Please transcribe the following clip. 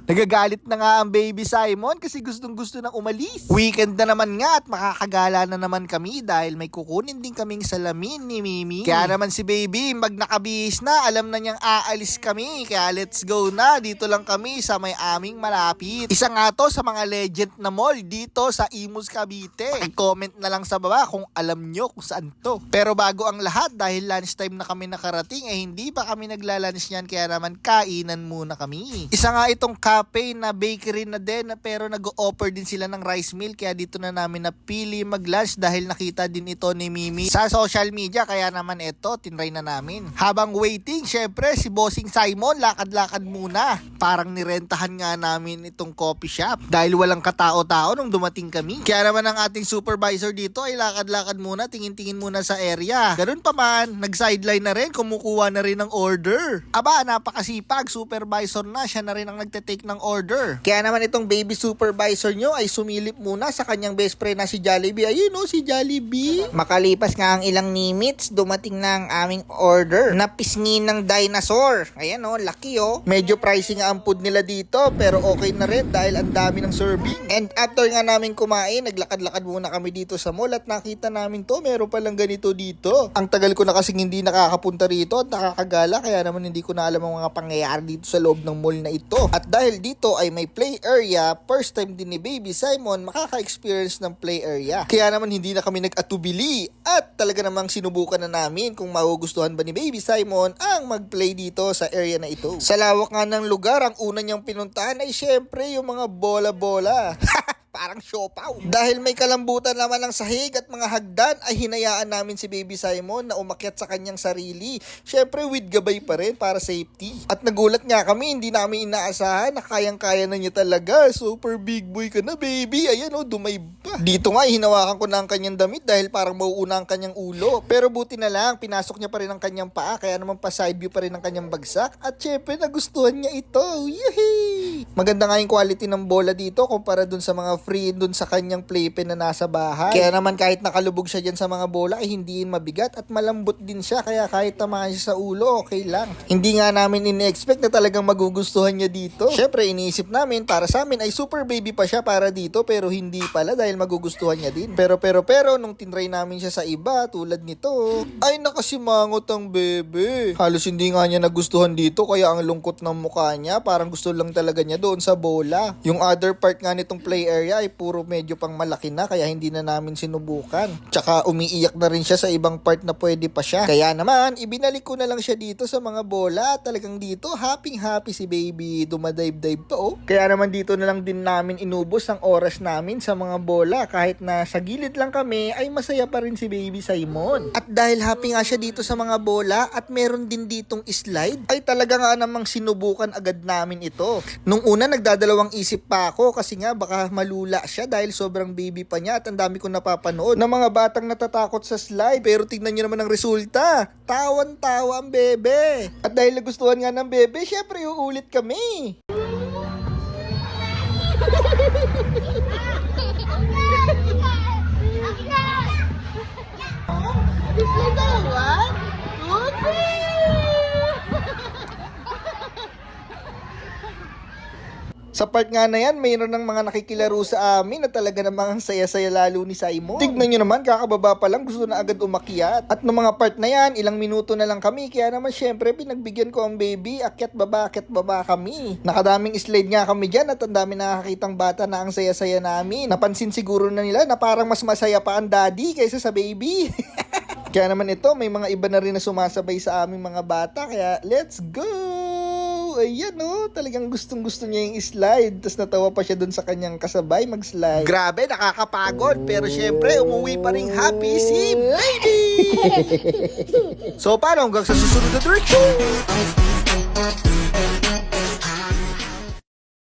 Nagagalit na nga ang baby Simon kasi gustong-gusto nang umalis. Weekend na naman nga at makakagala na naman kami dahil may kukunin din kaming salamin ni Mimi. Kaya naman si baby, mag nakabihis na, alam na niyang aalis kami. Kaya let's go na, dito lang kami sa may aming malapit. Isa nga to sa mga legend na mall dito sa Imus, Cavite. Paki-comment na lang sa baba kung alam nyo kung saan to. Pero bago ang lahat, dahil lunchtime na kami nakarating, hindi pa kami nagla-lunch niyan, kaya naman kainan muna kami. Isa nga itong cafe na bakery na din, pero nag-o-offer din sila ng rice meal, kaya dito na namin napili mag-lunch dahil nakita din ito ni Mimi sa social media, kaya naman ito, tinry na namin. Habang waiting, syempre si Bossing Simon, lakad-lakad muna. Parang nirentahan nga namin itong coffee shop dahil walang katao-tao nung dumating kami. Kaya naman ang ating supervisor dito ay lakad-lakad muna, tingin-tingin muna sa area. Ganun pa man, nag-sideline na rin, kumukuha na rin ng order. Aba, napakasipag, supervisor na, siya na rin ang nagte-take ng order. Kaya naman itong baby supervisor nyo ay sumilip muna sa kanyang best friend na si Jollibee. Ayun o, si Jollibee. Makalipas nga ang ilang minutes, dumating na ang aming order na pisngi ng dinosaur. Ayan o, laki o. Medyo pricey nga ang food nila dito, pero okay na rin dahil ang dami ng serving. And after nga namin kumain, naglakad-lakad muna kami dito sa mall at nakita namin to, meron palang ganito dito. Ang tagal ko na kasing hindi nakakapunta rito at nakakagala, kaya naman hindi ko na alam ang mga pangyayari dito sa loob ng mall na ito. At dahil dito ay may play area, first time din ni baby Simon makaka-experience ng play area. Kaya naman hindi na kami nag-atubili at talaga namang sinubukan na namin kung magugustuhan ba ni baby Simon ang mag-play dito sa area na ito. Sa lawak nga ng lugar, ang una niyang pinuntahan ay syempre yung mga bola-bola. Parang siopaw. Dahil may kalambutan naman ng sahig at mga hagdan, ay hinayaan namin si baby Simon na umakyat sa kanyang sarili. Syempre with gabay pa rin para safety. At nagulat nga kami, hindi namin inaasahan na kayang-kaya na niya talaga. Super big boy ka na baby. Ayan o, dumay pa. Dito nga, hinawakan ko na ang kanyang damit dahil parang mauuna ang kanyang ulo. Pero buti na lang, pinasok niya pa rin ang kanyang paa, kaya naman pa side view pa rin ang kanyang bagsak. At syempre, nagustuhan niya ito. Yehey! Maganda nga yung quality ng bola dito kumpara dun sa mga free dun sa kanyang playpen na nasa bahay. Kaya naman kahit nakalubog siya dyan sa mga bola ay hindi mabigat at malambot din siya, kaya kahit tamaan siya sa ulo, okay lang. Hindi nga namin in-expect na talagang magugustuhan niya dito. Syempre iniisip namin para sa amin ay super baby pa siya para dito, pero hindi pala dahil magugustuhan niya din. Pero nung tinry namin siya sa iba tulad nito, ay nakasimangot ang bebe. Halos hindi nga niya nagustuhan dito, kaya ang lungkot ng mukha niya, parang gusto lang talaga niya doon sa bola. Yung other part nga nitong play area ay puro medyo pang malaki na, kaya hindi na namin sinubukan. Tsaka umiiyak na rin siya sa ibang part na pwede pa siya. Kaya naman, ibinalik ko na lang siya dito sa mga bola. Talagang dito, happy si baby. Dumadive-dive pa oh. Kaya naman dito na lang din namin inubos ang oras namin sa mga bola. Kahit na sa gilid lang kami, ay masaya pa rin si baby Simon. At dahil happy nga siya dito sa mga bola at meron din ditong slide, ay talaga nga namang sinubukan agad namin ito. Nung una, nagdadalawang isip pa ako kasi nga baka malula siya dahil sobrang baby pa niya at ang dami kong napapanood ng mga batang natatakot sa slide. Pero tignan nyo naman ang resulta. Tawan-tawa ang bebe. At dahil nagustuhan nga ng bebe, syempre uulit kami. Sa part nga na yan, mayroon ng mga nakikilaro sa amin na talaga namang saya-saya lalo ni Simon. Tignan nyo naman, kakababa pa lang, gusto na agad umakyat. At ng mga part na yan, ilang minuto na lang kami. Kaya naman syempre, pinagbigyan ko ang baby. Akyat baba kami. Nakadaming slide nga kami dyan at ang dami nakakitang bata na ang saya-saya namin. Napansin siguro na nila na parang mas masaya pa ang daddy kaysa sa baby. Kaya naman ito, may mga iba na rin na sumasabay sa aming mga bata. Kaya let's go! Ayan o, talagang gustong-gusto niya yung slide. Tapos natawa pa siya dun sa kanyang kasabay mag-slide. Grabe, nakakapagod. Pero syempre, umuwi pa rin happy si baby! So paano hanggang sa susunod na direction?